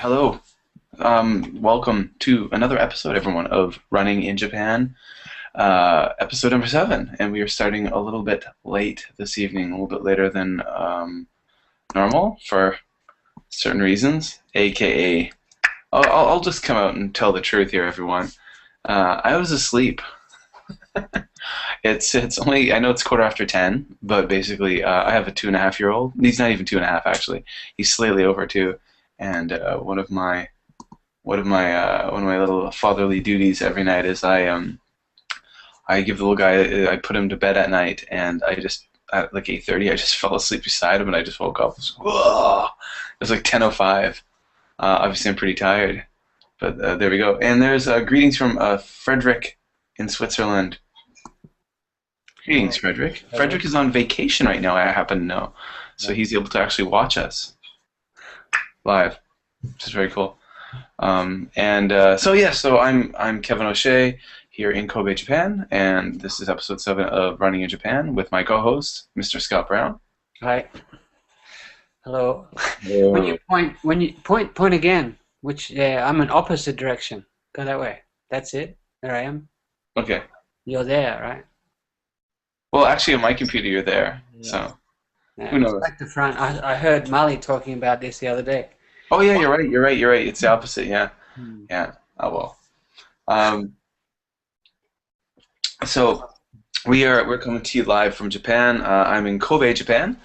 Hello. Welcome to another episode, everyone, of Running in Japan, episode number 7. And we are starting a little bit late this evening, a little bit later than normal for certain reasons, aka, I'll just come out and tell the truth here, everyone. I was asleep. It's only, I know it's quarter after 10, but basically I have a 2.5-year-old. He's not even 2.5, actually. He's slightly over 2, and one of my little fatherly duties every night is I give the little guy, I put him to bed at night, and I just at like 8:30 I just fell asleep beside him, and I just woke up. Whoa! It was like 10:05. Obviously I'm pretty tired, but there we go. And there's greetings from Frederick in Switzerland. Greetings, Frederick. Frederick is on vacation right now, I happen to know, so he's able to actually watch us live, which is very cool. So I'm Kevin O'Shea here in Kobe, Japan, and this is episode 7 of Running in Japan with my co-host, Mr. Scott Brown. Hi. Hello. Hello. When you point again, which I'm in opposite direction. Go that way. That's it. There I am. Okay. You're there, right? Well, actually, on my computer, you're there, Yeah. so Yeah, who knows? back to front. I heard Mali talking about this the other day. Oh yeah, you're right. It's the opposite. Yeah, Hmm. yeah. Oh well. Um, so we're coming to you live from Japan. I'm in Kobe, Japan,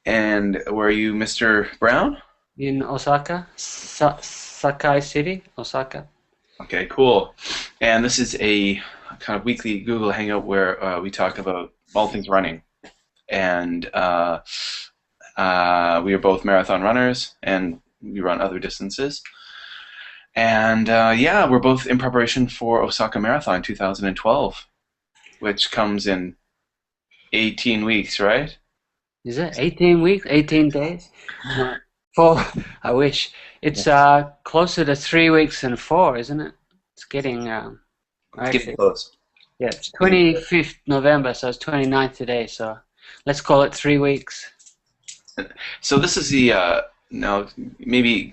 and where are you, Mr. Brown? In Osaka, Sakai City, Osaka. Okay, cool. And this is a kind of weekly Google Hangout where we talk about all things running. And we are both marathon runners, and we run other distances. And yeah, we're both in preparation for Osaka Marathon 2012, which comes in 18 weeks, right? Is it 18 weeks? 18 days? No. Four. I wish. It's closer to 3 weeks than 4, isn't it? It's getting It's getting actually. close. Yeah, it's 25th November, so it's 29th today, so let's call it 3 weeks. So this is the now maybe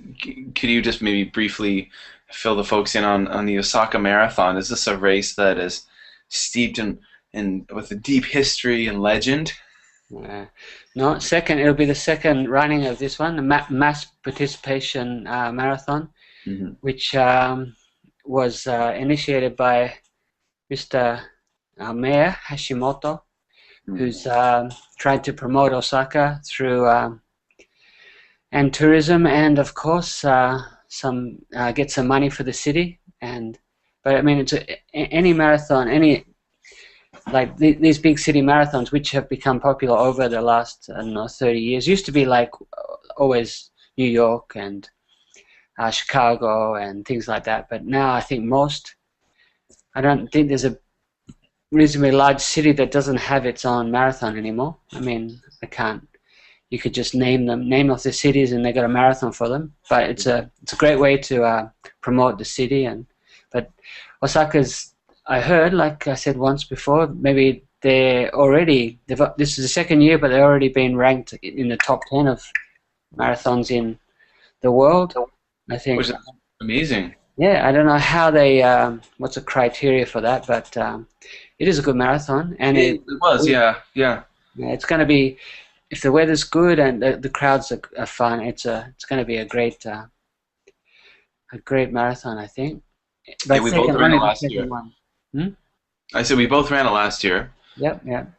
could you just maybe briefly fill the folks in on the Osaka Marathon? Is this a race that is steeped in with a deep history and legend? Uh, no, it'll be the second running of this one, the mass participation marathon, Hmm. which was initiated by Mr. Mayor Hashimoto, who's tried to promote Osaka through and tourism, and of course some get some money for the city. But I mean, any marathon, these big city marathons, which have become popular over the last, I don't know, 30 years, used to be like always New York and Chicago and things like that. But now I think I don't think there's a reasonably large city that doesn't have its own marathon anymore. I mean, you could just name off the cities, and they got a marathon for them. But it's a great way to promote the city. But Osaka's, I heard, like I said once before, maybe this is the second year, but they've already been ranked in the top 10 of marathons in the world, I think. Which is amazing. Yeah, I don't know how what's the criteria for that, but it is a good marathon, and It was, yeah. it's going to be, if the weather's good and the crowds are fun, it's going to be a great marathon, I think. Yeah, But we both ran it only the last year. second one. Hmm? I said we both ran it last year. Yep, yep.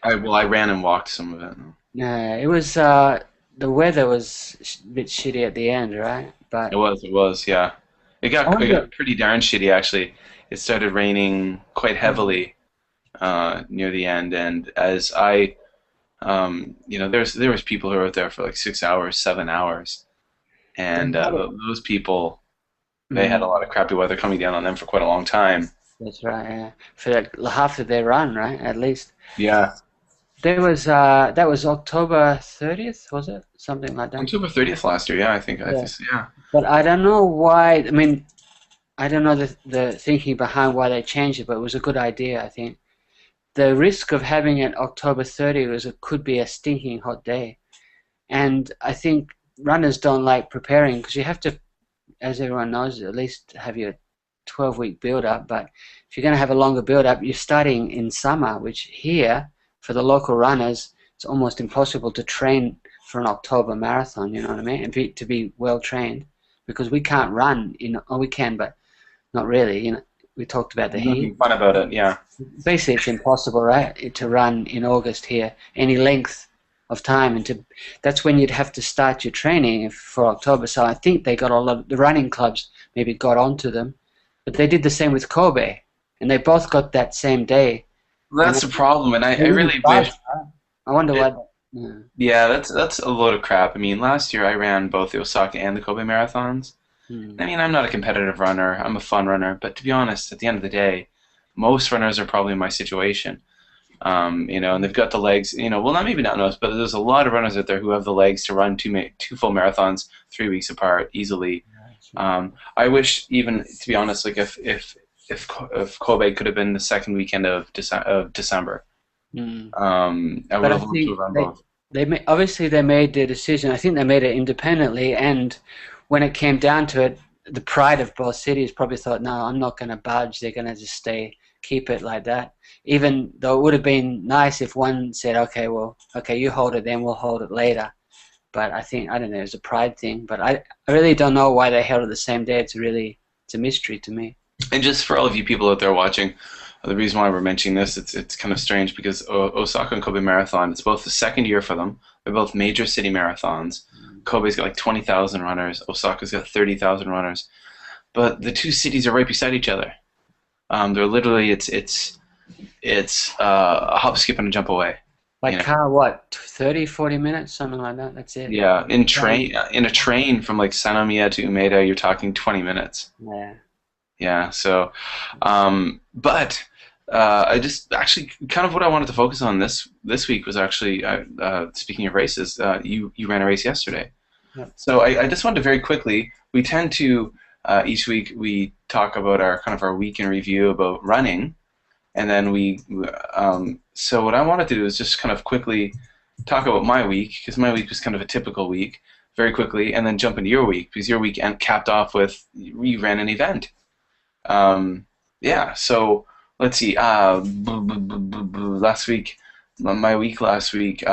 I ran and walked some of it. It was the weather was a bit shitty at the end, right? But It was, yeah. It I got it wonder. got pretty darn shitty actually. It started raining quite heavily near the end, and as there was people who were out there for like 6 hours, 7 hours, and those people, they had a Mm, lot of crappy weather coming down on them for quite a long time. that's right. Yeah. For half of their run, right? At least Yeah, that was October 30th, was it? Something like that. October 30th last year. Yeah, I Yeah. think yeah. But I don't know why. I mean, I don't know the thinking behind why they changed it, but it was a good idea, I think. The risk of having it October 30 was it could be a stinking hot day, and I think runners don't like preparing because you have to as everyone knows, at least have your 12-week build-up. But if you're going to have a longer build-up, you're starting in summer, which here, for the local runners, it's almost impossible to train for an October marathon, you know what I mean? And to be well trained, because we can't run we can, but not really, you know. We talked about the heat. Nothing fun about it, yeah. Basically, it's impossible, right, to run in August here, any length of time, and that's when you'd have to start your training for October. So I think they got a lot of the running clubs maybe got onto them, but they did the same with Kobe, and they both got that same day. That's the problem, and I really wish. I wonder why. Yeah. Yeah, that's a load of crap. I mean, last year I ran both the Osaka and the Kobe marathons. I mean, I'm not a competitive runner. I'm a fun runner. But to be honest, at the end of the day, most runners are probably in my situation. You know, and they've got the legs. You know, well, maybe not most, but there's a lot of runners out there who have the legs to run two full marathons 3 weeks apart easily. I wish, even to be honest, like if Kobe could have been the second weekend of December, I would have loved to run both. Obviously they made their decision. I think they made it independently, and when it came down to it, the pride of both cities probably thought, no, I'm not going to budge. They're going to just keep it like that. Even though it would have been nice if one said, okay, you hold it, then we'll hold it later. But I don't know, it's a pride thing. But I really don't know why they held it the same day. It's a mystery to me. And just for all of you people out there watching, the reason why we're mentioning this, it's kind of strange because Osaka and Kobe Marathon, it's both the second year for them. They're both major city marathons. Kobe's got like 20,000 runners. Osaka's got 30,000 runners. But the two cities are right beside each other. They're literally, it's a hop, skip, and a jump away. Like car, what, 30, 40 minutes, something like that? That's it. Yeah, in a train from like Sanomiya to Umeda, you're talking 20 minutes. Yeah. Yeah, so, but I just actually kind of what I wanted to focus on this week was actually speaking of races. You ran a race yesterday, so I just wanted to very quickly. We tend to each week we talk about our week in review about running, and then so what I wanted to do is just kind of quickly talk about my week, because my week was kind of a typical week, very quickly, and then jump into your week, because your week capped off with you ran an event. Yeah, so let's see. Last week, my week last week,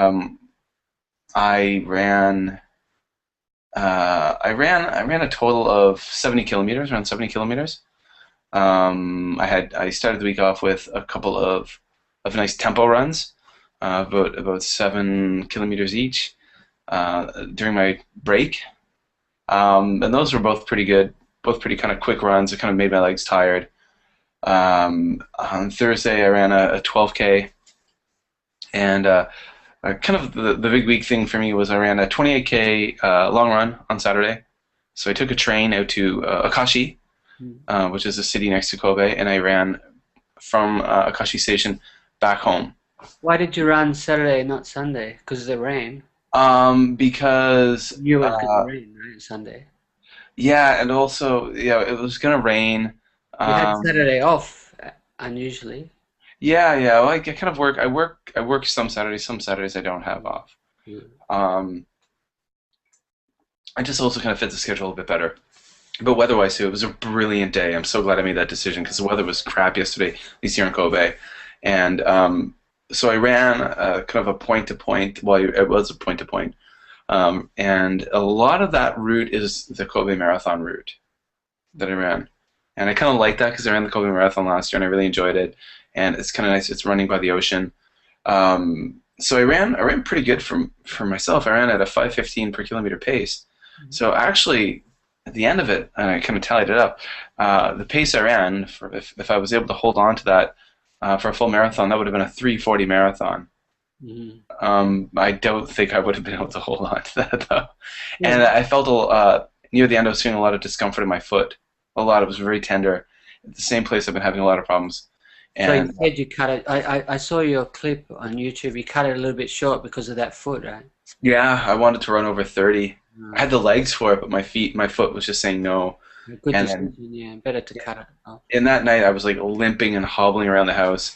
I ran a total of 70 kilometers, around 70 kilometers. I started the week off with a couple of nice tempo runs, about 7 kilometers each, during my break, and those were both pretty good. Both pretty kind of quick runs. It kind of made my legs tired. On Thursday, I ran a 12K, and kind of the big week thing for me was I ran a 28K long run on Saturday. So I took a train out to Akashi, which is a city next to Kobe, and I ran from Akashi Station back home. Why did you run Saturday, not Sunday? Because of the rain? Because you were because of the rain, right? Sunday. Yeah, and also, it was gonna rain. You had Saturday off, unusually. Yeah. Well, I kind of work. I work some Saturdays. Some Saturdays I don't have off. I just also kind of fit the schedule a bit better. But weather-wise too, it was a brilliant day. I'm so glad I made that decision because the weather was crap yesterday, at least here in Kobe. And so I ran kind of a point-to-point. Well, it was a point-to-point. And a lot of that route is the Kobe Marathon route that I ran. And I kind of like that because I ran the Kobe Marathon last year and I really enjoyed it. And it's kind of nice. It's running by the ocean. So I ran pretty good for myself. I ran at a 5:15 per kilometer pace. So actually, at the end of it, and I kind of tallied it up, the pace I ran, if I was able to hold on to that for a full marathon, that would have been a 3:40 marathon. I don't think I would have been able to hold on to that though. And I felt near the end I was feeling a lot of discomfort in my foot. A lot. It was very tender. At the same place I've been having a lot of problems. And so you said you cut it. I saw your clip on YouTube. You cut it a little bit short because of that foot, right? Yeah, I wanted to run over 30. I had the legs for it, but my foot was just saying no. Good decision, yeah. Better to cut it off. And that night I was like limping and hobbling around the house.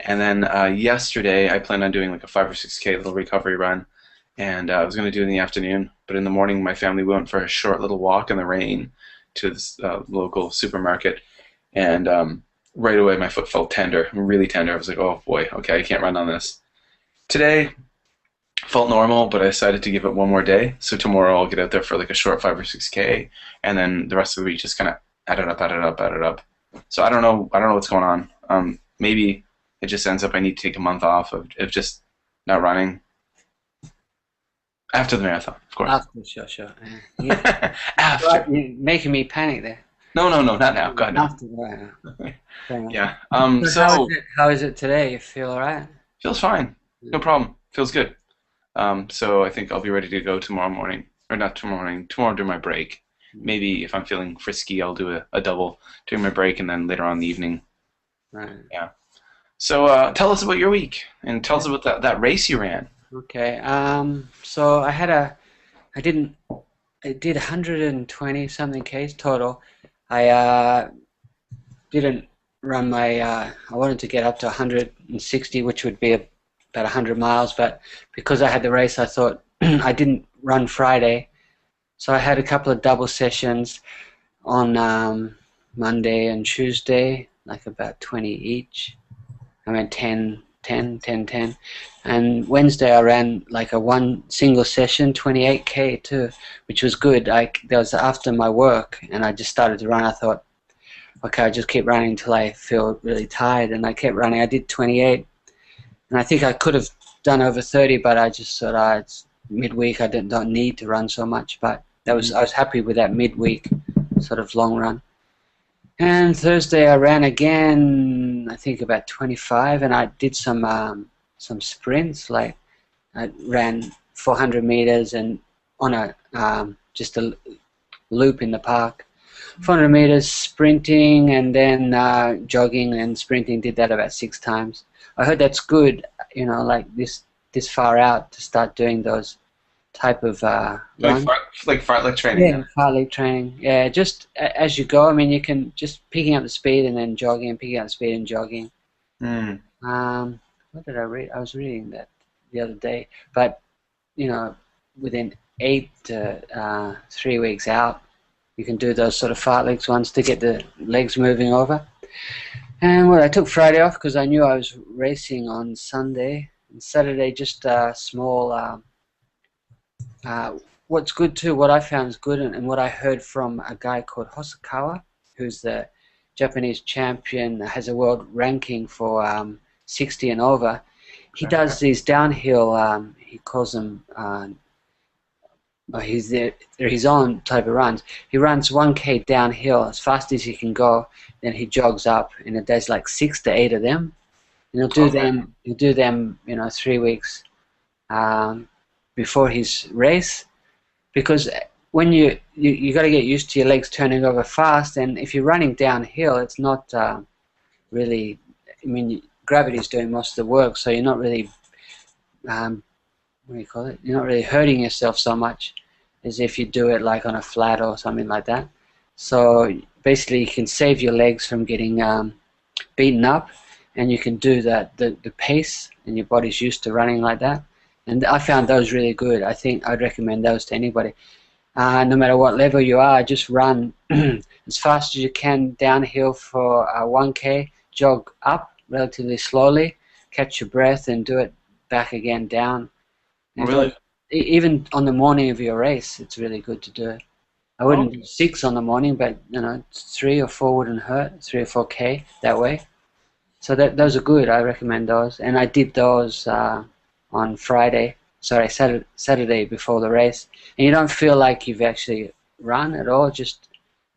And then yesterday I planned on doing like a 5 or 6K little recovery run, and I was going to do it in the afternoon. But in the morning my family went for a short little walk in the rain, to this local supermarket, and right away my foot felt tender, really tender. I was like, oh boy, okay, I can't run on this. Today felt normal, but I decided to give it one more day. So tomorrow I'll get out there for like a short 5 or 6K, and then the rest of the week just kind of add it up, add it up, add it up. So I don't know. I don't know what's going on. Maybe it just ends up I need to take a month off of just not running after the marathon, of course. After, sure. Yeah. After. You're making me panic there. No, not now. God, no. After, right. Yeah. So how is it today? You feel all right? Feels fine. No problem. Feels good. So I think I'll be ready to go tomorrow morning, or not tomorrow morning. Tomorrow during my break. Maybe if I'm feeling frisky, I'll do a double during my break, and then later on in the evening. Right. Yeah. So tell us about your week, and tell us about that race you ran. Okay. So I did 120 something Ks total. I didn't run I wanted to get up to 160, which would be about 100 miles, but because I had the race, I thought I didn't run Friday. So I had a couple of double sessions on Monday and Tuesday, like about 20 each. I ran 10. And Wednesday I ran like a one single session, 28K too, which was good. That was after my work, and I just started to run. I thought, okay, I'll just keep running until I feel really tired, and I kept running. I did 28, and I think I could have done over 30, but I just thought, it's midweek, I don't need to run so much. But I was happy with that midweek sort of long run. And Thursday I ran again, I think about 25, and I did some sprints. Like I ran 400 meters and on just a loop in the park. 400 meters sprinting, and then jogging and sprinting. Did that about 6 times. I heard that's good, like this far out to start doing those type of runs. Like fartlek training. Yeah, fartlek training. Yeah, just as you go. I mean, you can just picking up the speed and then jogging, picking up the speed and jogging. What did I read? I was reading that the other day. But within 8 to 3 weeks out, you can do those sort of fartleks ones to get the legs moving over. And I took Friday off because I knew I was racing on Sunday. And Saturday, just a small. What's good too, what I found is good, and what I heard from a guy called Hosokawa, who's the Japanese champion, has a world ranking for 60 and over. He does these downhill, he calls them, they're his own type of runs. He runs 1K downhill as fast as he can go, then he jogs up, and it does like 6 to 8 of them. And he'll do them, 3 weeks before his race, because when you got to get used to your legs turning over fast, and if you're running downhill, it's not really. I mean, gravity's doing most of the work, so you're not really. What do you call it? You're not really hurting yourself so much as if you do it like on a flat or something like that. So basically, you can save your legs from getting beaten up, and you can do that the pace, and your body's used to running like that. And I found those really good. I think I'd recommend those to anybody. No matter what level you are, just run as fast as you can downhill for 1K, jog up relatively slowly, catch your breath, and do it back again down. And really? Even on the morning of your race, it's really good to do it. I wouldn't do 6 on the morning, but 3 or 4 wouldn't hurt, 3 or 4K that way. So those are good. I recommend those. And I did those on Saturday before the race, and you don't feel like you've actually run at all. It just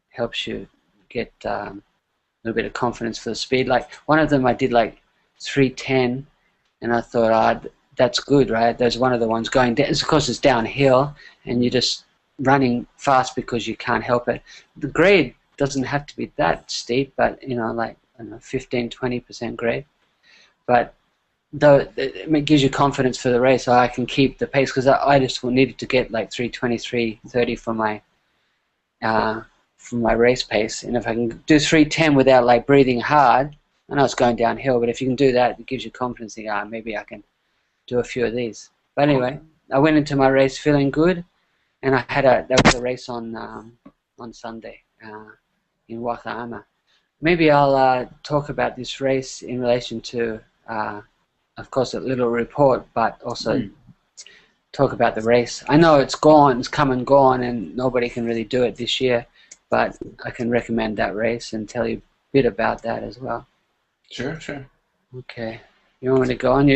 helps you get a little bit of confidence for the speed. Like one of them I did like 3:10, and I thought, that's good, right? There's one of the ones going down. Of course, it's downhill, and you're just running fast because you can't help it. The grade doesn't have to be that steep, but 15-20% grade. But though it gives you confidence for the race, so I can keep the pace, because I just needed to get like 3:20, 3:30 for my race pace. And if I can do 3:10 without like breathing hard, I know it's going downhill, but if you can do that, it gives you confidence. Maybe I can do a few of these. But anyway, I went into my race feeling good, and there was a race on Sunday, uh, in Wakayama. Maybe I'll talk about this race in relation to, of course, a little report, but also talk about the race. I know it's gone, it's come and gone, and nobody can really do it this year, but I can recommend that race and tell you a bit about that as well. Sure, sure. Okay. You want me to go on?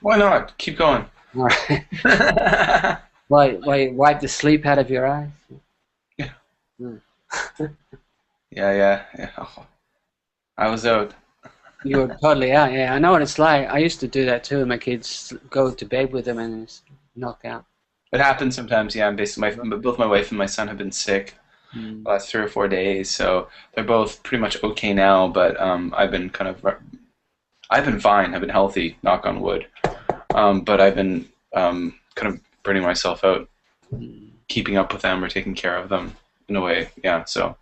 Why not? Keep going. All right. Why you wipe the sleep out of your eyes? Yeah. Mm. Yeah. Oh, I was out. You were totally out. Yeah, I know what it's like. I used to do that too. My kids go to bed with them and just knock out. It happens sometimes, yeah. Basically, both my wife and my son have been sick the last 3 or 4 days, so they're both pretty much okay now. But I've been fine. I've been healthy, knock on wood. But I've been kind of burning myself out, keeping up with them or taking care of them in a way. Yeah. So.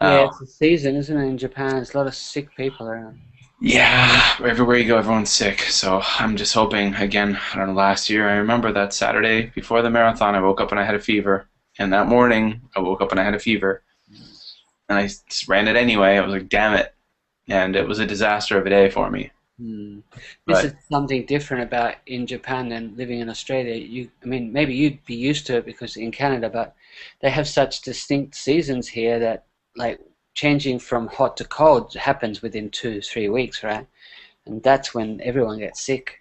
Yeah, it's a season, isn't it? In Japan, there's a lot of sick people around. Yeah, everywhere you go, everyone's sick. So I'm just hoping, again, I don't know, last year, I remember that Saturday before the marathon, I woke up and I had a fever. And that morning, I woke up and I had a fever. And I just ran it anyway. I was like, damn it. And it was a disaster of a day for me. This is something different about in Japan than living in Australia. I mean, maybe you'd be used to it because in Canada, but they have such distinct seasons here that, like, changing from hot to cold happens within 2-3 weeks, right? And that's when everyone gets sick.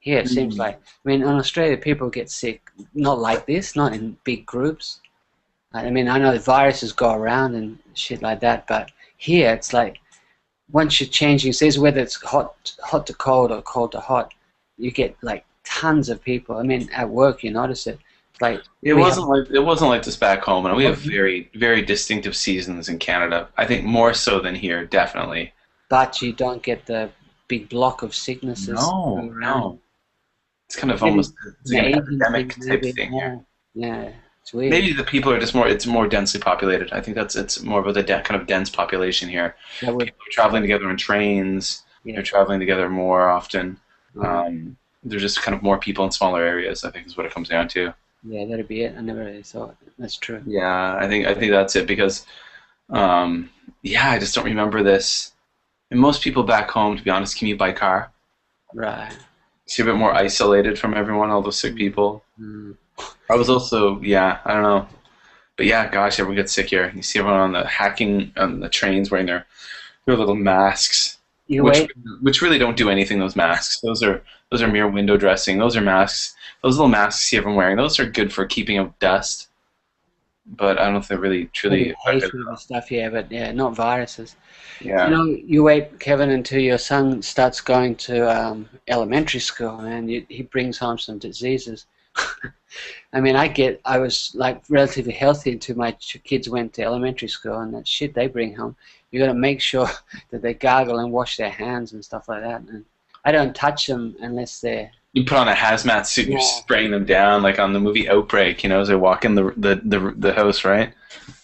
Here it seems like, I mean, in Australia people get sick, not like this, not in big groups. I mean, I know the viruses go around and shit like that, but here it's like, once you're changing seasons, whether it's hot to cold or cold to hot, you get like tons of people. I mean, at work you notice it. Like it wasn't like this back home, and we have very, very distinctive seasons in Canada. I think more so than here, definitely. But you don't get the big block of sicknesses. No. It's kind of almost an epidemic type thing here. Yeah, it's weird. Maybe the people are just it's more densely populated. I think it's more of a kind of dense population here. People are traveling together in trains. Yeah. They're traveling together more often. There's just kind of more people in smaller areas, I think, is what it comes down to. Yeah, that'd be it. I never really saw it. That's true. Yeah, I think that's it because, I just don't remember this. And most people back home, to be honest, commute by car. Right. So you're a bit more isolated from everyone, all those sick people. I was also, I don't know. But yeah, gosh, everyone gets sick here. You see everyone on the trains wearing their little masks. Which really don't do anything, those masks. Those are mere window dressing. Those are masks. Those little masks you see everyone wearing, those are good for keeping out dust. But I don't know if they're really truly effective. Stuff, yeah, but yeah, not viruses. Yeah. You know, you wait, Kevin, until your son starts going to elementary school, and he brings home some diseases. I mean, I was like relatively healthy until my kids went to elementary school, and that shit they bring home, you got to make sure that they gargle and wash their hands and stuff like that. And I don't touch them unless they're. You put on a hazmat suit and you're spraying them down, like on the movie Outbreak, as they walk in the house, right?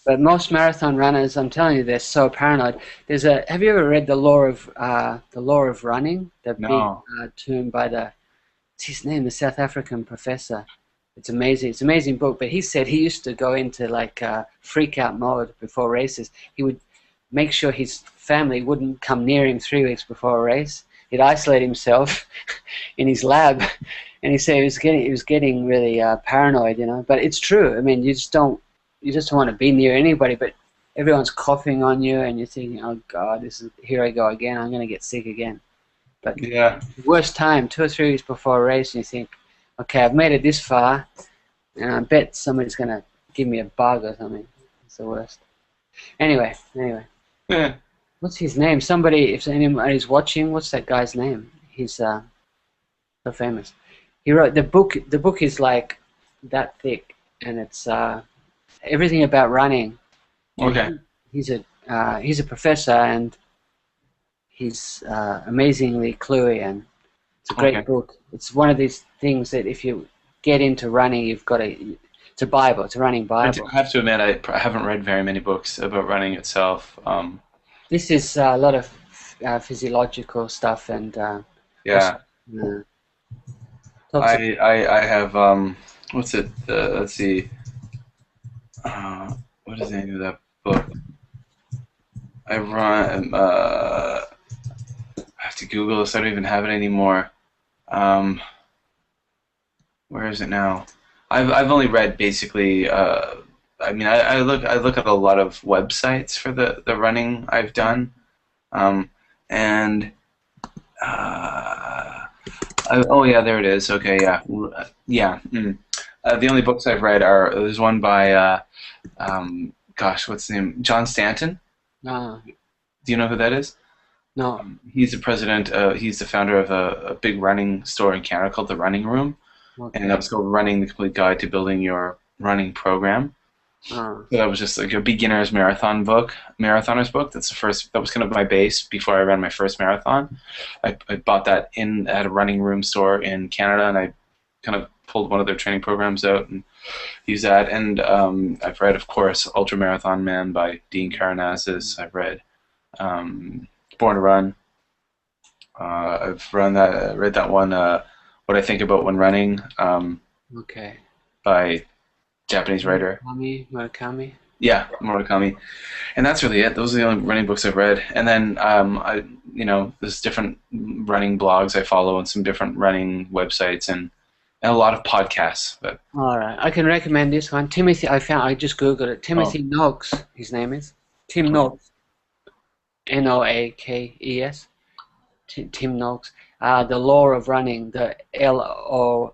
But most marathon runners, I'm telling you, they're so paranoid. Have you ever read The Law of Running? The big tomb by what's his name? The South African professor. It's amazing. It's an amazing book. But he said he used to go into like freak out mode before races. He would make sure his family wouldn't come near him 3 weeks before a race. He'd isolate himself in his lab, and he said he was getting really paranoid, But it's true. I mean, you just don't want to be near anybody. But everyone's coughing on you, and you're thinking, "Oh God, here I go again. I'm going to get sick again." But the worst time, 2 or 3 weeks before a race, and you think, "Okay, I've made it this far, and I bet somebody's going to give me a bug or something." It's the worst. Anyway. Yeah. What's his name? Somebody, if anybody's watching, what's that guy's name? He's so famous. He wrote the book. The book is like that thick, and it's everything about running. Okay. He's a professor, and he's amazingly cluey, and it's a great book. It's one of these things that if you get into running, you've got to. It's a Bible. It's a running Bible. I have to admit, I haven't read very many books about running itself. This is a lot of physiological stuff and I have what's it? Let's see. what is the name of that book? I run. I have to Google this. I don't even have it anymore. Um, where is it now? I've only read basically. I mean, I look at a lot of websites for the running I've done, um, and oh yeah, there it is. Okay, yeah, yeah. The only books I've read are there's one by gosh, what's the name? John Stanton. Ah, Do you know who that is? no. He's the president. He's the founder of a big running store in Canada called the Running Room, and that Okay. was called Running: The Complete Guide to Building Your Running Program. Ah, So that was just like a beginner's marathoner's book. That's the first. That was kind of my base before I ran my first marathon. I bought that in at a Running Room store in Canada, and I kind of pulled one of their training programs out and used that. And I've read, of course, Ultra Marathon Man by Dean Karnazes. I've read Born to Run. Read that one. What I Think About When Running okay. by Japanese writer. Murakami. Yeah, Murakami. And that's really it. Those are the only running books I've read. And then there's different running blogs I follow and some different running websites and a lot of podcasts. But All right. I can recommend this one. Timothy, I just Googled it. oh, Timothy Noakes, his name is. Tim Noakes. Noakes. Tim Noakes. The Law of Running, the Lore.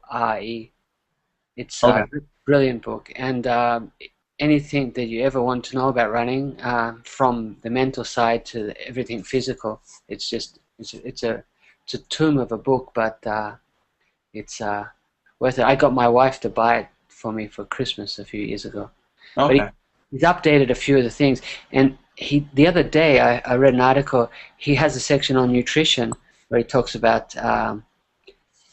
It's okay, a brilliant book. And anything that you ever want to know about running, from the mental side to everything physical, it's a tomb of a book, but it's worth it. I got my wife to buy it for me for Christmas a few years ago. But okay, he's updated a few of the things. And the other day I read an article. He has a section on nutrition where he talks about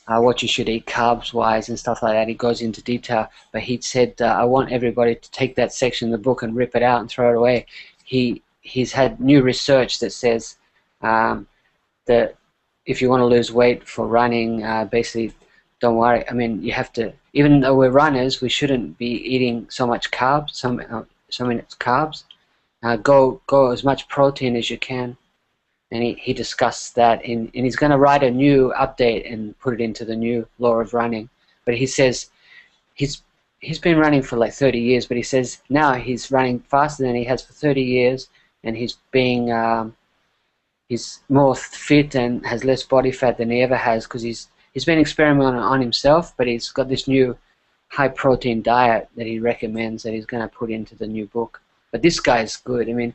what you should eat carbs wise and stuff like that. He goes into detail. But he said, I want everybody to take that section of the book and rip it out and throw it away. He's had new research that says that if you want to lose weight for running, basically, don't worry. I mean, you have to, even though we're runners, we shouldn't be eating so much carbs, so many carbs. Go as much protein as you can. And he discussed that, and he's going to write a new update and put it into the new Law of Running. But he says he's been running for like 30 years, but he says now he's running faster than he has for 30 years, and he's more fit and has less body fat than he ever has because he's been experimenting on himself, but he's got this new high protein diet that he recommends that he's going to put into the new book. But this guy's good. I mean,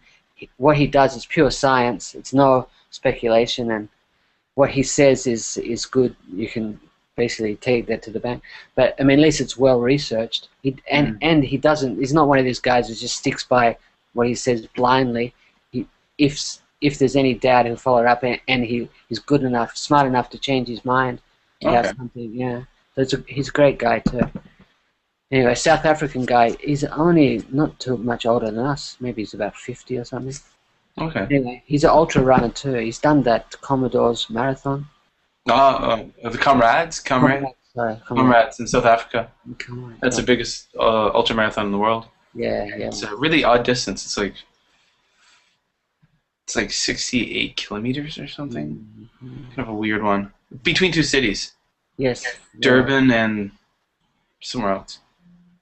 what he does is pure science. It's no speculation, and what he says is good. You can basically take that to the bank. But I mean, at least it's well researched. And he doesn't. He's not one of these guys who just sticks by what he says blindly. If there's any doubt, he'll follow up, and he's good enough, smart enough to change his mind about okay, something. Yeah, so he's a great guy too. Anyway, South African guy. He's only not too much older than us. Maybe he's about 50 or something. okay. Anyway, he's an ultra runner too. He's done that Commodore's marathon. The Comrades in South Africa. That's the Comrades. biggest ultra marathon in the world. Yeah, yeah. It's a really odd distance. It's like 68 kilometers or something. Mhm. Kind of a weird one between two cities, Yes. Yeah. Durban and somewhere else.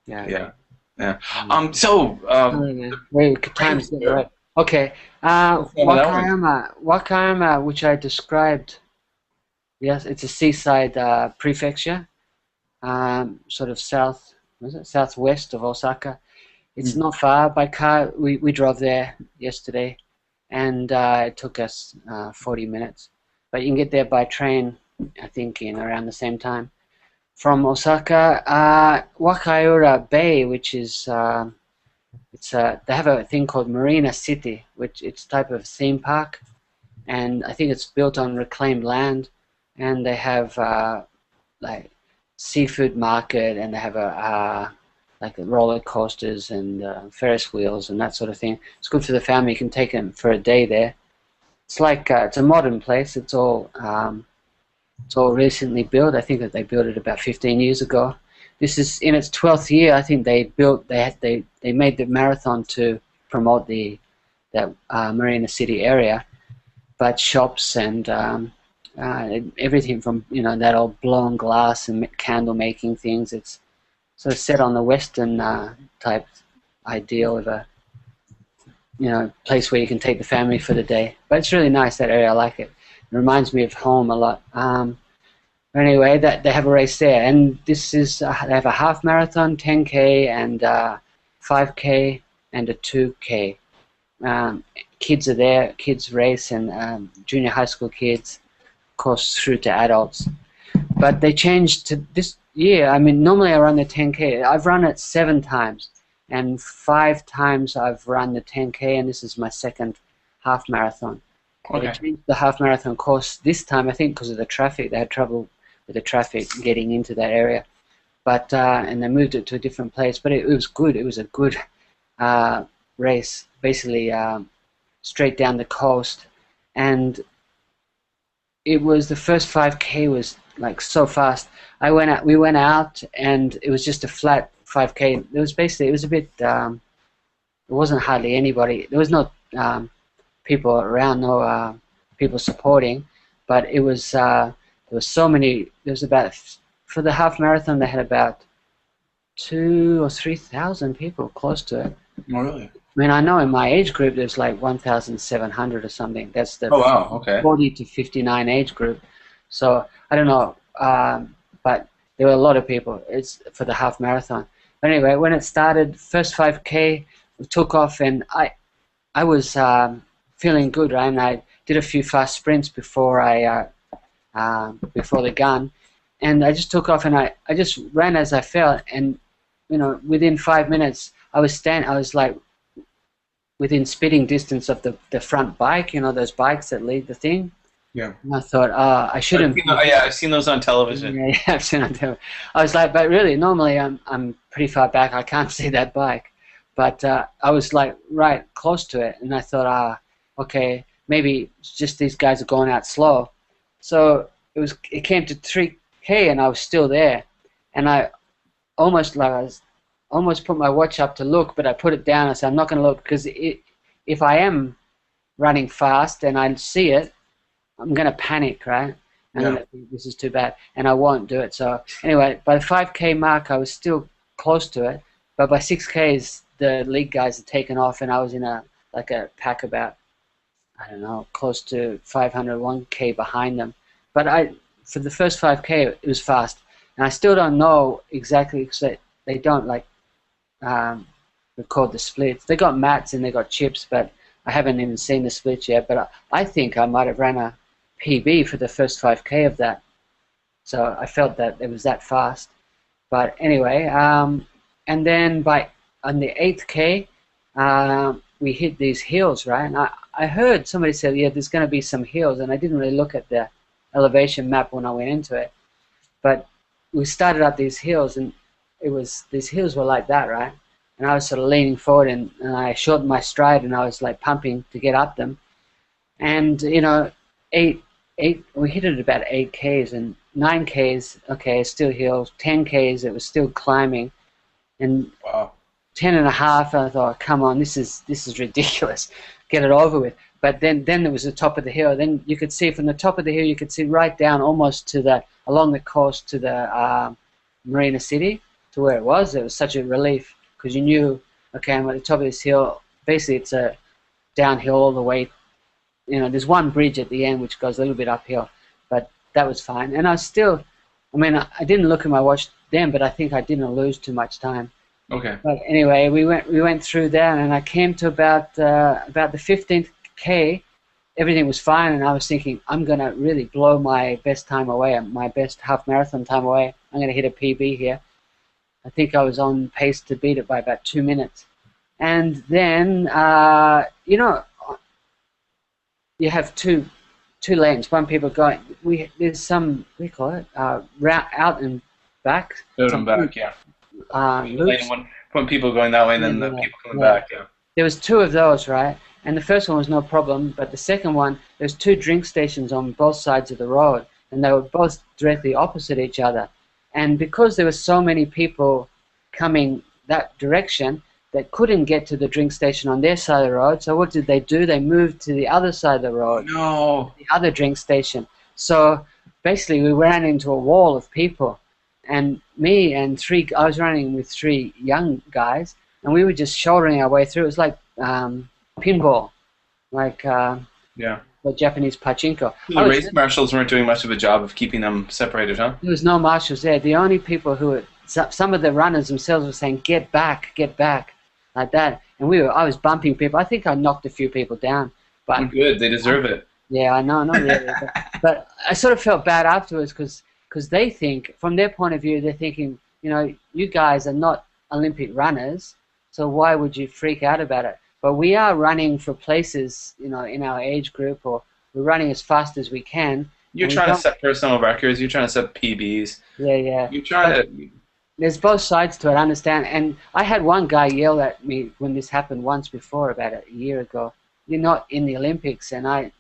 Yeah. Yeah, yeah. Mm. So Oh, yeah. Wait, time's getting right. Okay. Wakayama, which I described. Yes, it's a seaside prefecture, sort of southwest of Osaka. It's not far by car. We drove there yesterday, and it took us 40 minutes. But you can get there by train, I think, in around the same time. From Osaka, Wakayura Bay, which is they have a thing called Marina City, which it's a type of theme park, and I think it's built on reclaimed land, and they have like seafood market, and they have like roller coasters and Ferris wheels and that sort of thing. It's good for the family. You can take them for a day there. It's like it's a modern place. It's all recently built. I think that they built it about 15 years ago. this is in its 12th year. I think they made the marathon to promote that Marina City area, but shops and everything from that old blown glass and candle making things. It's sort of set on the Western type ideal of a place where you can take the family for the day. But it's really nice, that area. I like it. It reminds me of home a lot. Anyway, they have a race there, and this is they have a half marathon, 10K, and 5K, and a 2K. Kids are there. Kids race, and junior high school kids, of course, through to adults. But they changed to this year. I mean, normally I run the 10K. I've run it 7 times, and 5 times I've run the 10K, and this is my second half marathon. Okay. They changed the half marathon course this time, I think, because of the traffic. They had trouble with the traffic getting into that area, but and they moved it to a different place. But it was good. It was a good race, basically straight down the coast, and it was the first 5K was like so fast. We went out, and it was just a flat 5K. It was a bit. There wasn't hardly anybody. There was no people around, no people supporting, but it was. There was so many. There was about, for the half marathon, they had about 2,000 or 3,000 people close to it. Oh, really? I mean, I know in my age group there's like 1,700 or something. That's the 40 to 59 age group. So I don't know, but there were a lot of people. It's for the half marathon. But anyway, when it started, first 5K, we took off, and I was feeling good, right? And I did a few fast sprints before the gun, and I just took off, and I just ran as I felt, and within 5 minutes I was like within spitting distance of the front bike, those bikes that lead the thing. Yeah. And I thought, I shouldn't. I've seen those on television. Yeah, I've seen on television. I was like, but really, normally I'm pretty far back. I can't see that bike, but I was like right close to it, and I thought, okay, maybe it's just these guys are going out slow. So it came to 3K, and I was still there, and I almost put my watch up to look, but I put it down. I said, I'm not going to look, because if I am running fast and I see it, I'm going to panic, right? And I'm gonna think, this is too bad, and I won't do it. So anyway, by the 5K mark, I was still close to it, but by 6Ks, the league guys had taken off, and I was in a pack about, I don't know, close to 500, 1K behind them. But for the first 5K, it was fast, and I still don't know exactly, because they don't record the splits. They got mats and they got chips, but I haven't even seen the splits yet. But I think I might have ran a PB for the first 5K of that, so I felt that it was that fast. But anyway, and then on the 8K, we hit these hills, right? And I heard somebody say, yeah, there's going to be some hills, and I didn't really look at the elevation map when I went into it, but we started up these hills, and these hills were like that, right? And I was sort of leaning forward, and I shortened my stride, and I was like pumping to get up them, and we hit it about 8Ks, and 9Ks, okay, still hills. 10Ks, it was still climbing, and wow. 10 and a half, I thought, come on, this is ridiculous, get it over with. But then there was the top of the hill. Then you could see from the top of the hill, you could see right down almost along the coast to the Marina City, to where it was. It was such a relief, because you knew, okay, I'm at the top of this hill. Basically, it's a downhill all the way. There's one bridge at the end which goes a little bit uphill, but that was fine. And I didn't look at my watch then, but I think I didn't lose too much time. Okay. But anyway, we went through that, and I came to about the 15th K. Everything was fine, and I was thinking, I'm gonna really blow my best time away, my best half marathon time away. I'm gonna hit a PB here. I think I was on pace to beat it by about 2 minutes. And then you have two lanes. One people going. There's some, we call it route out and back. Out and back, yeah. Loops. One people going that way, and then the people coming back. Yeah. There was 2 of those, right? And the first one was no problem, but the second one, there's 2 drink stations on both sides of the road, and they were both directly opposite each other. And because there were so many people coming that direction that couldn't get to the drink station on their side of the road, so what did they do? They moved to the other side of the road, No. the other drink station. So basically we ran into a wall of people. And me and I was running with 3 young guys, and we were just shouldering our way through. It was like pinball, like Yeah. the Japanese pachinko. The race marshals weren't doing much of a job of keeping them separated, huh? There was no marshals there. The only people who were, some of the runners themselves were saying, get back, like that. And I was bumping people. I think I knocked a few people down. But good, they deserve it. Yeah, I know, not really. But I sort of felt bad afterwards because they think, from their point of view, they're thinking, you know, you guys are not Olympic runners, so why would you freak out about it? But we are running for places, you know, in our age group, or we're running as fast as we can. You're trying to set personal records. You're trying to set PBs. Yeah. You're trying to... There's both sides to it, I understand. And I had one guy yell at me when this happened once before, about a year ago. You're not in the Olympics, and I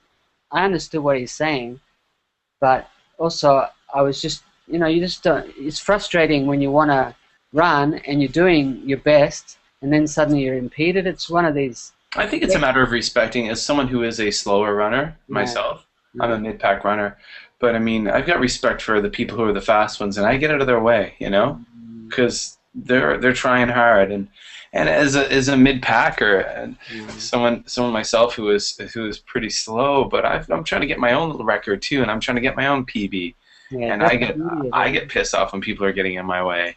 understood what he's saying, but also I was just, you know, you just don't. It's frustrating when you want to run and you're doing your best, and then suddenly you're impeded. It's one of these. I think it's a matter of respecting. As someone who is a slower runner myself, I'm a mid-pack runner, but I mean, I've got respect for the people who are the fast ones, and I get out of their way, you know, because they're trying hard, and as a mid-packer and someone myself who is pretty slow, but I'm trying to get my own little record too, and I'm trying to get my own PB. Yeah, and I get pissed off when people are getting in my way.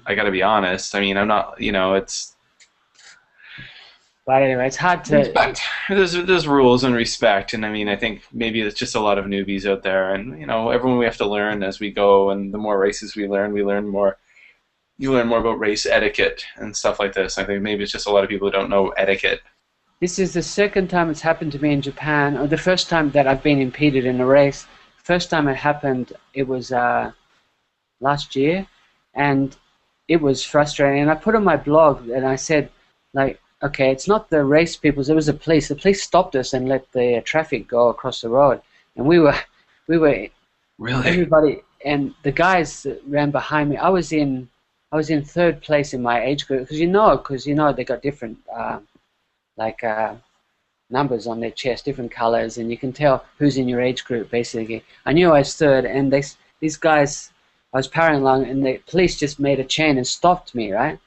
I got to be honest. I mean, I'm not, you know, it's. But anyway, it's hard to. Respect. There's rules and respect, and I mean, I think maybe it's just a lot of newbies out there, and you know, everyone we have to learn as we go, and the more races we learn more. You learn more about race etiquette and stuff like this. I think maybe it's just a lot of people who don't know etiquette. This is the second time it's happened to me in Japan, or the first time that I've been impeded in a race. First time it happened, it was last year, and it was frustrating. And I put on my blog, and I said, like, okay, it's not the race people. It was the police. The police stopped us and let the traffic go across the road, and we were really, everybody, and the guys that ran behind me. I was in 3rd place in my age group, because you know they got different numbers on their chest, different colors, and you can tell who's in your age group, basically. I knew I was 3rd, and these guys, I was powering along, and the police just made a chain and stopped me, right?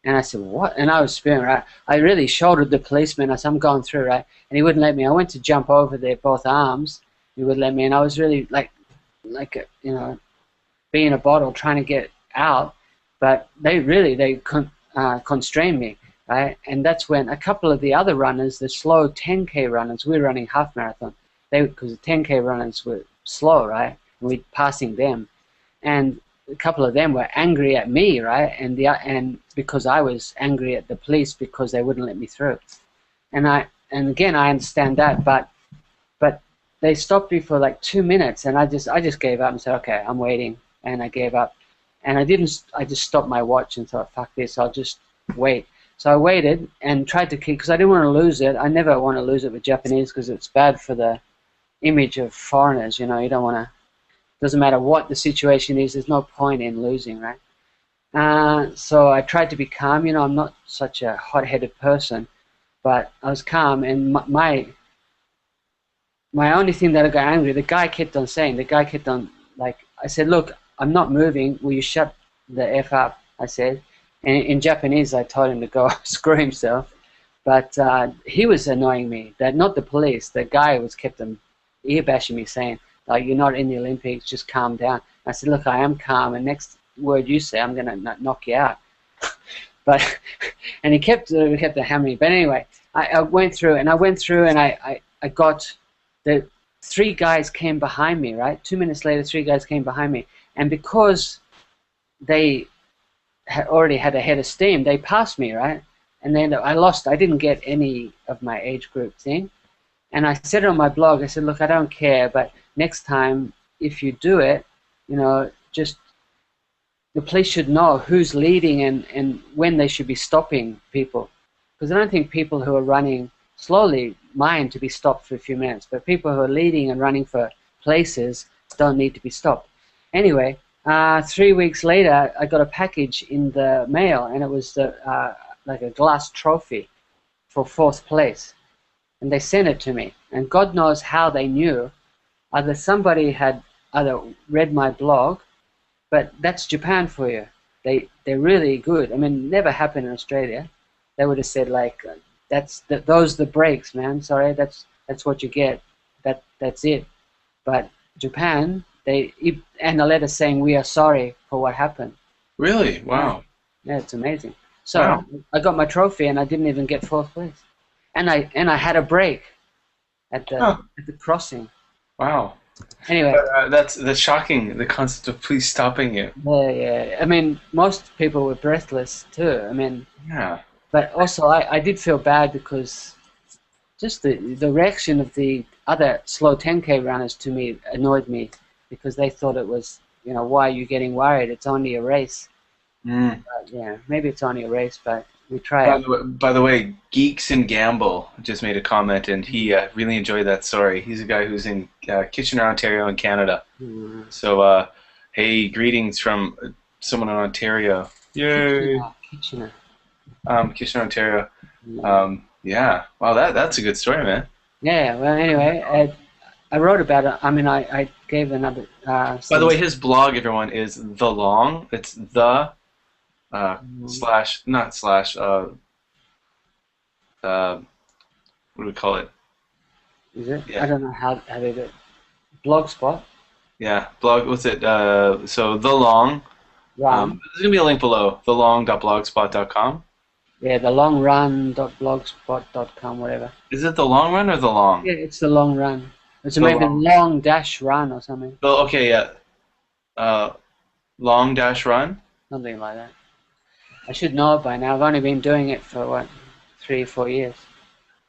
And I said, what? And I was spewing, right? I really shouldered the policeman. I said, I'm going through, right? And he wouldn't let me. I went to jump over their both arms. He wouldn't let me, and I was really like you know, being a bottle trying to get out, but they constrained me. Right? And that's when a couple of the other runners, the slow 10K runners, we were running half marathon, because the 10K runners were slow, right? And we're passing them, and a couple of them were angry at me, right? And because I was angry at the police because they wouldn't let me through, and again I understand that, but they stopped me for like 2 minutes, and I just gave up and said, okay, I'm waiting, and I gave up, and I just stopped my watch and thought, fuck this, I'll just wait. So I waited and tried to keep, because I didn't want to lose it. I never want to lose it with Japanese, because it's bad for the image of foreigners, you know. You don't want to, doesn't matter what the situation is, there's no point in losing, right? So I tried to be calm. You know, I'm not such a hot-headed person, but I was calm, and my only thing that I got angry, the guy kept on, like, I said, look, I'm not moving, will you shut the F up, I said. And in Japanese, I told him to go screw himself. But he was annoying me. That not the police. The guy was kept on ear bashing me, saying, like, you're not in the Olympics, just calm down. I said, look, I am calm, and next word you say, I'm going to knock you out. But and he kept hammering me. But anyway, I went through, and I got the 3 guys came behind me, right? 2 minutes later, 3 guys came behind me, and because they already had a head of steam, they passed me, right? And then I lost. I didn't get any of my age group thing. And I said it on my blog, I said, look, I don't care, but next time, if you do it, you know, just the police should know who's leading and when they should be stopping people. Because I don't think people who are running slowly mind to be stopped for a few minutes, but people who are leading and running for places don't need to be stopped. Anyway, 3 weeks later, I got a package in the mail, and it was like a glass trophy for fourth place. And they sent it to me. And God knows how they knew. Either somebody had either read my blog, but that's Japan for you. They're really good. I mean, never happened in Australia. They would have said like, those are the breaks, man. Sorry, that's what you get. That's it. But Japan, and a letter saying we are sorry for what happened. Really? Wow. Yeah, it's amazing. So Wow. I got my trophy, and I didn't even get fourth place. And I had a break at the crossing. Wow. Anyway. That's shocking. The concept of police stopping you. Yeah. I mean, most people were breathless too. I mean, Yeah. but also I did feel bad because just the reaction of the other slow 10K runners to me annoyed me because they thought it was, why are you getting worried? It's only a race. Mm. Yeah, maybe it's only a race, but we try it. By the way, Geeks and Gamble just made a comment, and he really enjoyed that story. He's a guy who's in Kitchener, Ontario, in Canada. Mm. So, hey, greetings from someone in Ontario. Yay! Kitchener. Kitchener, Ontario. Yeah. Wow, that's a good story, man. Yeah. Well, anyway, I wrote about it. I mean, I gave another. By the way, his blog, everyone, is The Long. It's the slash, not slash. What do we call it? Is it? Yeah. I don't know how they do it. Blogspot. Yeah, blog. What's it? So The Long. Run. There's gonna be a link below. thelong.blogspot.com. Yeah, the longrun.blogspot.com, whatever. Is it The Long Run or The Long? Yeah, it's the long run. It's The maybe long. long dash run or something. Oh, okay, yeah. Long dash run. Something like that. I should know it by now. I've only been doing it for 3 or 4 years.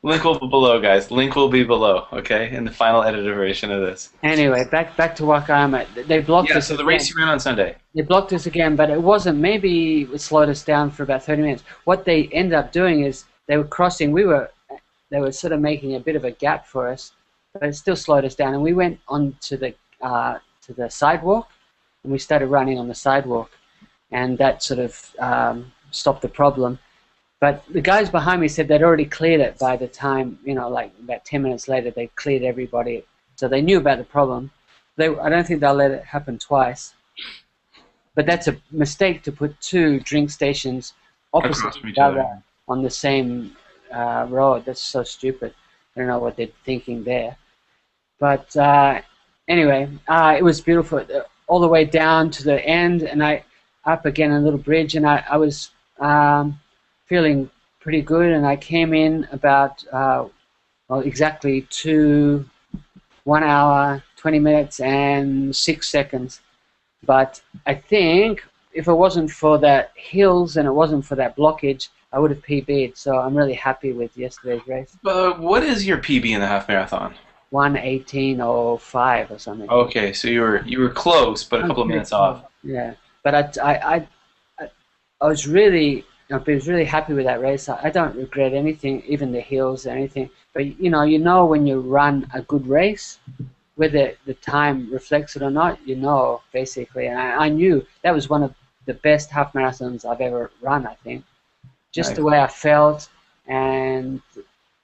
Link will be below, guys. Link will be below. Okay, in the final edited version of this. Anyway, back to Wakayama. They blocked Yeah. us. So the again. race you ran on Sunday. They blocked us again, but it wasn't. Maybe it slowed us down for about 30 minutes. What they ended up doing is they were crossing. They were sort of making a bit of a gap for us, but it still slowed us down. And we went on to the sidewalk, and we started running on the sidewalk, and that sort of stopped the problem. But the guys behind me said they'd already cleared it by the time, like about 10 minutes later, they cleared everybody. So they knew about the problem. I don't think they'll let it happen twice. But that's a mistake to put 2 drink stations opposite each other on the same road. That's so stupid. I don't know what they're thinking there. But anyway, it was beautiful. All the way down to the end, and up again a little bridge, and I was feeling pretty good, and I came in about exactly 1 hour, 20 minutes, and 6 seconds. But I think if it wasn't for that hills and it wasn't for that blockage, I would have PB'd. So I'm really happy with yesterday's race. But what is your PB in the half marathon? 1:18:05 or something. Okay, so you were close, but a couple of minutes off. Yeah, but I was really happy with that race. I don't regret anything, even the hills or anything. But you know when you run a good race, whether the time reflects it or not, basically. And I knew that was one of the best half marathons I've ever run, I think. Just the way I felt, and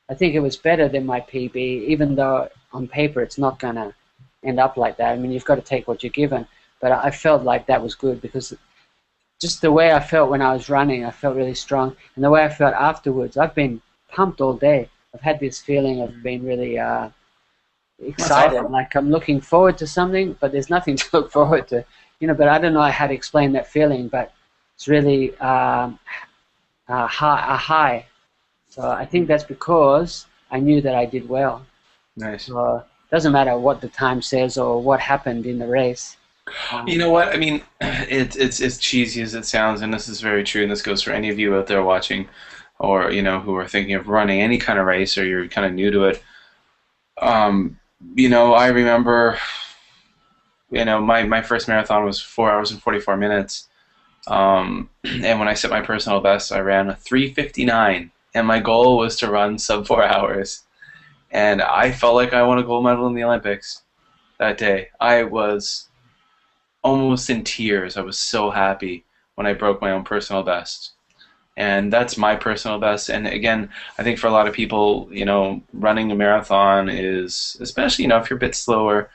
I think it was better than my PB, even though on paper it's not going to end up like that. I mean, you've got to take what you're given. But I felt like that was good because just the way I felt when I was running, I felt really strong. And the way I felt afterwards, I've been pumped all day. I've had this feeling of being really excited, awesome. like I'm looking forward to something, but there's nothing to look forward to. But I don't know how to explain that feeling, but it's really a high. So I think that's because I knew that I did well. Nice. So it doesn't matter what the time says or what happened in the race. You know what? I mean, it's cheesy as it sounds, and this is very true, and this goes for any of you out there watching or, who are thinking of running any kind of race or you're kind of new to it. I remember, my first marathon was 4 hours and 44 minutes. And when I set my personal best, I ran a 3:59, and my goal was to run sub 4 hours. And I felt like I won a gold medal in the Olympics that day. I was almost in tears. I was so happy when I broke my own personal best. And that's my personal best. And again, I think for a lot of people, running a marathon is, especially, if you're a bit slower,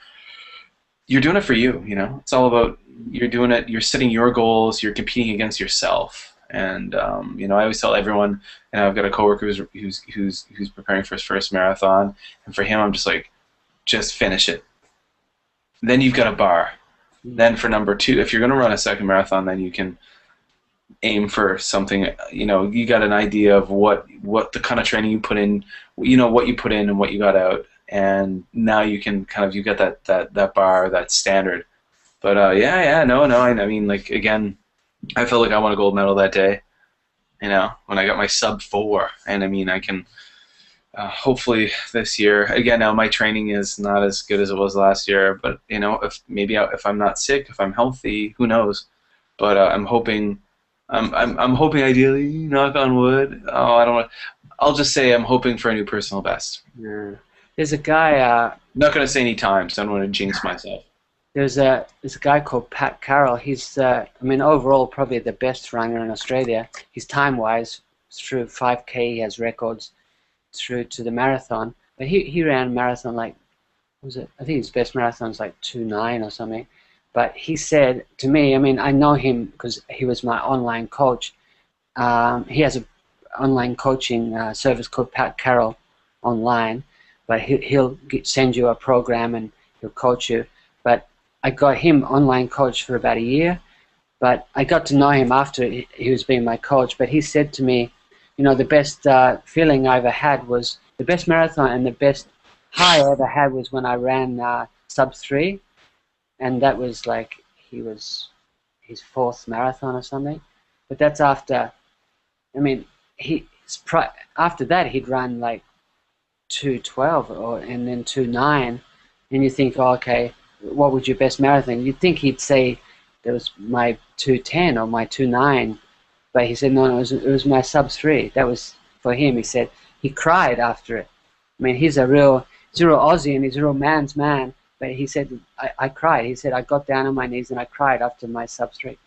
you're doing it for you. It's all about, you're doing it, you're setting your goals, you're competing against yourself. And I always tell everyone, I've got a coworker who's preparing for his first marathon, and for him, I'm just like, just finish it. Then you've got a bar. Then for number two, if you're going to run a second marathon, then you can aim for something. You got an idea of what the kind of training you put in, what you put in and what you got out, and now you can you got that bar, that standard. But no, I mean, like, again, I felt like I won a gold medal that day. When I got my sub 4, and I mean, I can hopefully this year. Again, now my training is not as good as it was last year, but if I'm not sick, if I'm healthy, who knows? But I'm hoping. I'm hoping, ideally, knock on wood. Oh, I don't want. I'll just say I'm hoping for a new personal best. Yeah. There's a guy. I'm not going to say any times. I don't want to jinx myself. There's a guy called Pat Carroll. He's overall probably the best runner in Australia. He's time-wise through 5K. He has records through to the marathon. But he ran a marathon like, I think his best marathon was like 2:09 or something. But he said to me, I know him because he was my online coach. He has an online coaching service called Pat Carroll online, but he'll send you a program and he'll coach you. But I got him online coach for about a year, but I got to know him after he was being my coach. But he said to me, the best feeling I ever had was, the best marathon and the best high I ever had was when I ran sub 3. And that was like, his 4th marathon or something. But that's after, after that he'd run like 2:12 and then 2:09. And you think, oh, okay, what would your best marathon? You'd think he'd say that was my 2:10 or my 2:09. But he said, no, it was my sub 3. That was for him. He said he cried after it. He's a real Aussie, and he's a real man's man. But he said, I cried. He said, I got down on my knees and I cried after my sub 3.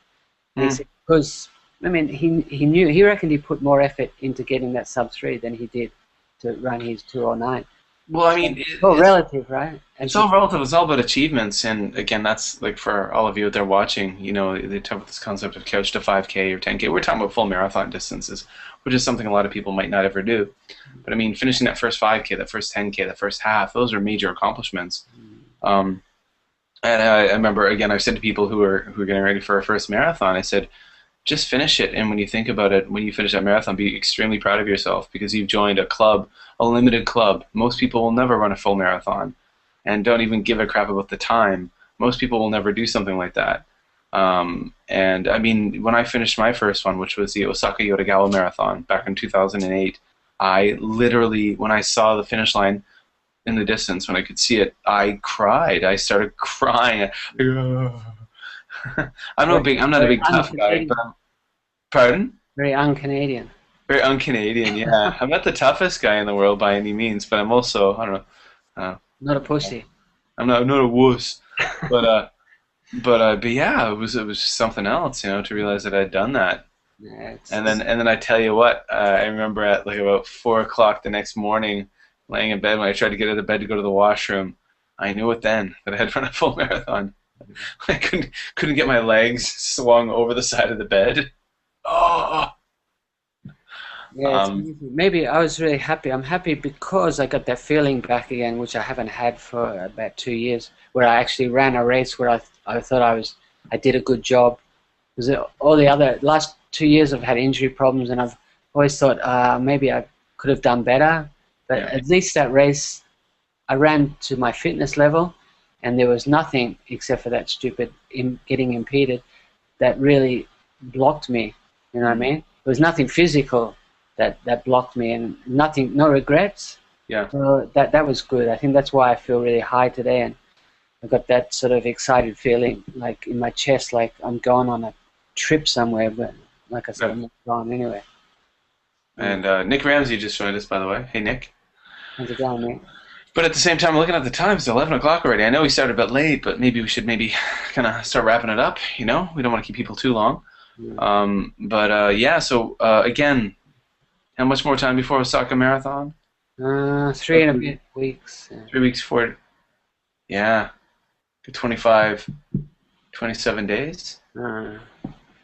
And he said, because, he knew, he reckoned he put more effort into getting that sub 3 than he did to run his 2:09. Well, it's all relative, right? It's all relative. It's all about achievements. And again, that's like for all of you out there watching, they talk about this concept of couch to 5K or 10K. We're talking about full marathon distances, which is something a lot of people might not ever do. But finishing that first 5K, that first 10K, that first half, those are major accomplishments. And I remember, again, I've said to people who are getting ready for a first marathon, I said, just finish it. And when you think about it, when you finish that marathon, be extremely proud of yourself because you've joined a club, a limited club. Most people will never run a full marathon and don't even give a crap about the time. Most people will never do something like that. And when I finished my first one, which was the Osaka Yodogawa Marathon back in 2008, I literally, when I saw the finish line, in the distance, when I could see it, I cried. I started crying. I'm not a big tough guy, but pardon? Very un-Canadian. Very un-Canadian, yeah. I'm not the toughest guy in the world by any means, but I'm also, I don't know. Not a pussy. I'm not a wuss, but yeah, it was just something else, to realize that I'd done that. Yeah, and then I tell you what, I remember at like about 4 o'clock the next morning, laying in bed when I tried to get out of bed to go to the washroom, I knew it then that I had run a full marathon. I couldn't get my legs swung over the side of the bed. Oh. Yeah, maybe I was really happy. I'm happy because I got that feeling back again, which I haven't had for about 2 years, where I actually ran a race where I thought I did a good job. Because all the other last 2 years I've had injury problems, and I've always thought maybe I could have done better. But at least that race, I ran to my fitness level, and there was nothing except for that stupid getting impeded that really blocked me. You know what I mean? There was nothing physical that blocked me, and no regrets. Yeah. So that was good. I think that's why I feel really high today, and I got that sort of excited feeling, like in my chest, like I'm going on a trip somewhere. But like I said, I'm not going anywhere. And Nick Ramsey just joined us, by the way. Hey, Nick. How's it going, mate? But at the same time, looking at the time, it's 11 o'clock already. I know we started a bit late, but maybe we should kind of start wrapping it up, you know? We don't want to keep people too long. Yeah, so again, how much more time before Osaka Marathon? 3.5 weeks. 3 weeks for it. Yeah. 25, 27 days? I'm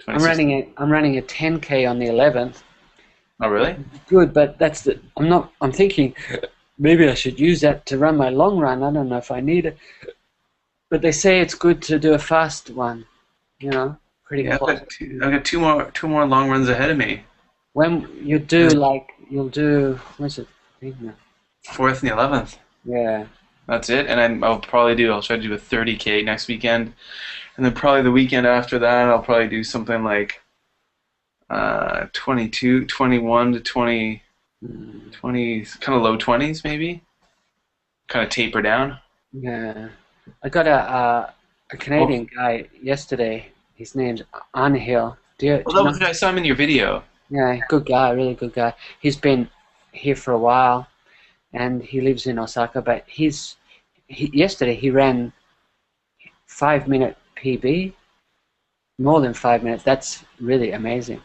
running a 10K on the 11th. Oh, really? Good, but I'm thinking maybe I should use that to run my long run. I don't know if I need it. But they say it's good to do a fast one, you know, pretty close. I've got two more long runs ahead of me. When you do, you'll do, what's it? 4th and the 11th. Yeah. That's it, and I'll try to do a 30K next weekend. And then probably the weekend after that, I'll probably do something like 21 to 20, 20, kind of low 20s maybe. Kind of taper down. Yeah. I got a Canadian guy yesterday. His name's Anhil. I saw him in your video. Yeah, good guy, really good guy. He's been here for a while, and he lives in Osaka. But yesterday he ran 5-minute PB, more than 5 minutes. That's really amazing.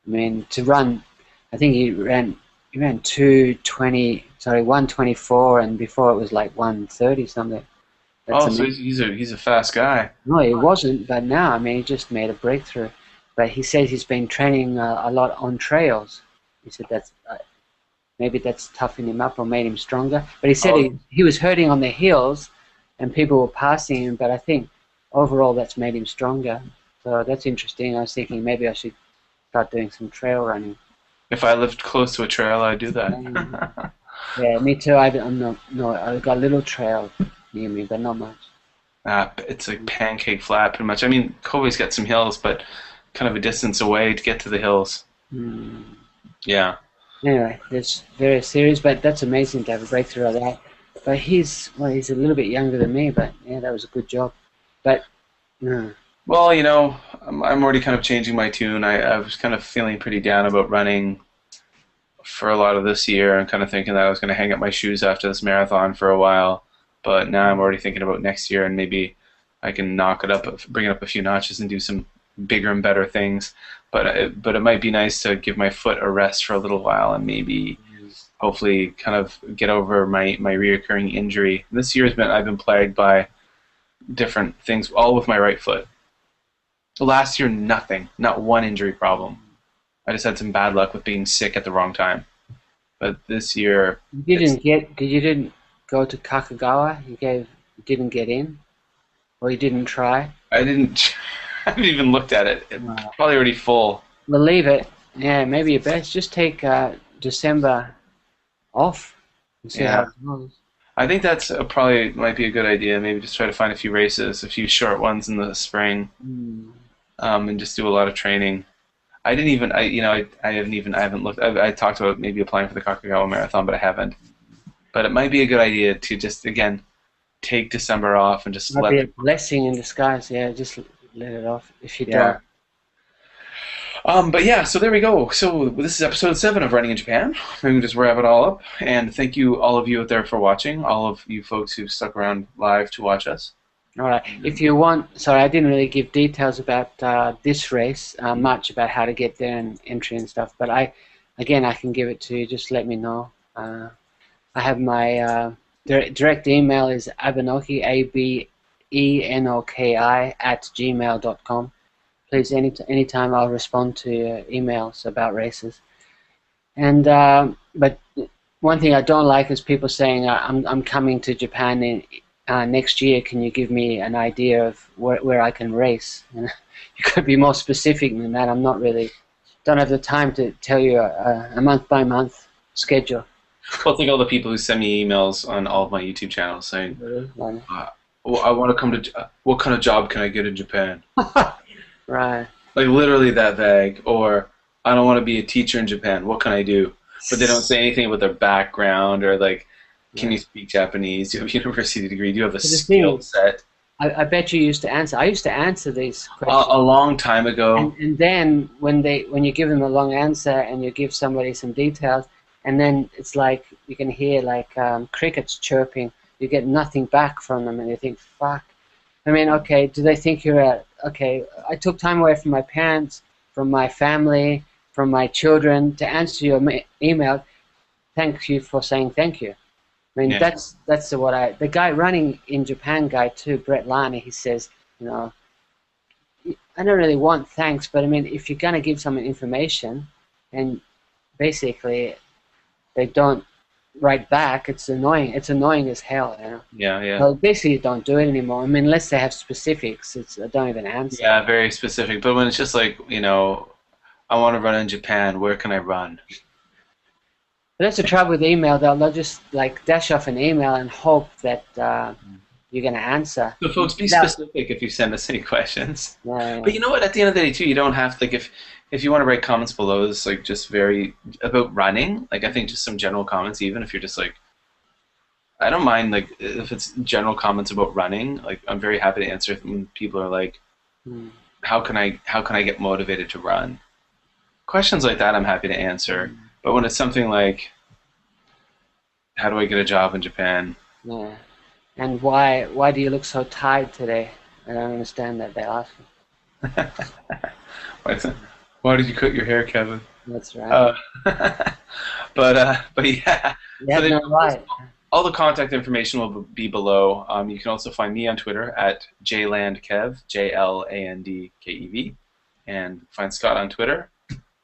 I mean, to run, I think he ran 124, and before it was like 130 something. That's so he's a fast guy. No, he wasn't, but now, I mean, he just made a breakthrough. But he says he's been training a lot on trails. He said maybe that's toughened him up or made him stronger. But he said he was hurting on the hills, and people were passing him. But I think overall that's made him stronger. So that's interesting. I was thinking maybe I should start doing some trail running. If I lived close to a trail, I'd do that. Yeah, me too. I've got a little trail near me, but not much. It's like pancake flat, pretty much. I mean, Kobe's got some hills, but kind of a distance away to get to the hills. Yeah. Anyway, there's various series, but that's amazing to have a breakthrough of that. But he's a little bit younger than me, but yeah, that was a good job. But well, you know, I'm already kind of changing my tune. I was kind of feeling pretty down about running for a lot of this year, and kind of thinking that I was going to hang up my shoes after this marathon for a while. But now I'm already thinking about next year, and maybe I can knock it up, bring it up a few notches, and do some bigger and better things. But it might be nice to give my foot a rest for a little while, and maybe hopefully kind of get over my reoccurring injury. This year I've been plagued by different things, all with my right foot. Last year, nothing, not one injury problem. I just had some bad luck with being sick at the wrong time. But this year, you didn't go to Kakagawa. You didn't get in, or you didn't try. I haven't even looked at it. It's probably already full. Well, leave it. Yeah, maybe you best just take December off and see how it goes. I think that's probably might be a good idea. Maybe just try to find a few races, a few short ones in the spring, and just do a lot of training. I haven't looked. I talked about maybe applying for the Kakagawa Marathon, but I haven't. But it might be a good idea to just take December off and just might be a blessing in disguise. Yeah, just let it off if you don't. But yeah, so there we go. So this is episode 7 of Running in Japan. Maybe we just wrap it all up. And thank you, all of you out there, for watching. All of you folks who stuck around live to watch us. All right. If you want, sorry, I didn't really give details about this race, much about how to get there and entry and stuff. But I can give it to you. Just let me know. I have my direct email is abenoki, ABENOKI @gmail.com. Please, anytime I'll respond to your emails about races. And but one thing I don't like is people saying I'm coming to Japan next year. Can you give me an idea of where I can race? You could be more specific than that. I'm not really don't have the time to tell you a month by month schedule. Well, think of all the people who send me emails on all of my YouTube channels saying, I want to come to. What kind of job can I get in Japan? Right. Like literally that vague. Or I don't want to be a teacher in Japan. What can I do? But they don't say anything about their background or like, can you speak Japanese? Do you have a university degree? Do you have a skill set? I bet you used to answer. I used to answer these questions a long time ago. And then when you give them a long answer and you give somebody some details, and then it's like you can hear like crickets chirping. You get nothing back from them, and you think, fuck. I mean, okay, do they think you're okay, I took time away from my parents, from my family, from my children to answer your email. Thank you for saying thank you. I mean, Yeah. that's the guy running in Japan guy too, Brett Larney, he says, you know, I don't really want thanks, but I mean, if you're going to give someone information and basically they don't write back, it's annoying. It's annoying as hell, you know. Yeah, yeah. So basically, don't do it anymore. I mean, unless they have specifics, I don't even answer. Yeah, very specific. But when it's just like, I want to run in Japan, where can I run? But that's the trouble with email. They'll just like dash off an email and hope that you're going to answer. So folks, be specific if you send us any questions. Yeah. But you know what? At the end of the day, too, you don't have to, like, if you want to write comments below, it's like just very about running. Like, I think just some general comments, even if you're just like, I don't mind, like, if it's general comments about running. Like, I'm very happy to answer when people are like, how can I get motivated to run? Questions like that, I'm happy to answer. But when it's something like, how do I get a job in Japan? Yeah. And why do you look so tired today? I don't understand that they're asking. Why did you cut your hair, Kevin? That's right. But yeah. Yeah, So no, right. all the contact information will be below. You can also find me on Twitter at jlandkev, JLANDKEV, and find Scott on Twitter.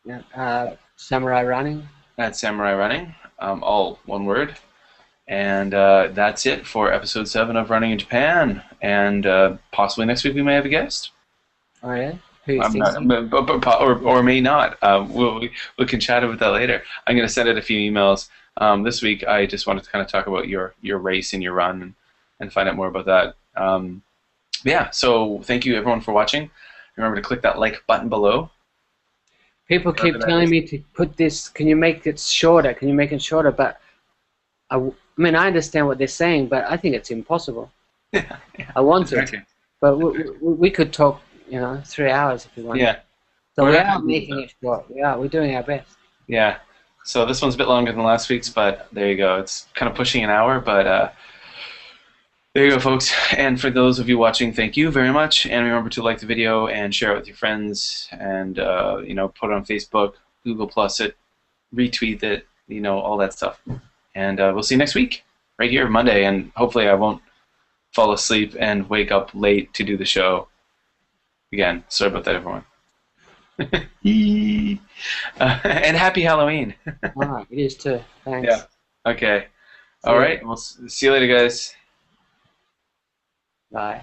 Yeah. Samurai Running. At Samurai Running, all one word. And that's it for episode 7 of Running in Japan. And possibly next week we may have a guest. Oh yeah. Who you or may not. We can chat about that later. I'm going to send it a few emails. This week I just wanted to kind of talk about your race and your run and find out more about that. Yeah, so thank you everyone for watching. Remember to click that like button below. People keep telling me to put this, can you make it shorter? Can you make it shorter? But I mean, I understand what they're saying, but I think it's impossible. Yeah, I want to. exactly. But we could talk, 3 hours if we want. Yeah. So we are making it short. We're doing our best. Yeah. So this one's a bit longer than last week's, but there you go. It's kind of pushing an hour, but there you go, folks. And for those of you watching, thank you very much. And remember to like the video and share it with your friends, and put it on Facebook, Google Plus it, retweet it, all that stuff. And we'll see you next week, right here, Monday. And hopefully I won't fall asleep and wake up late to do the show. Again, sorry about that, everyone. And happy Halloween. It is too. Thanks. Yeah. Okay. All right. We'll see you later, guys. Bye.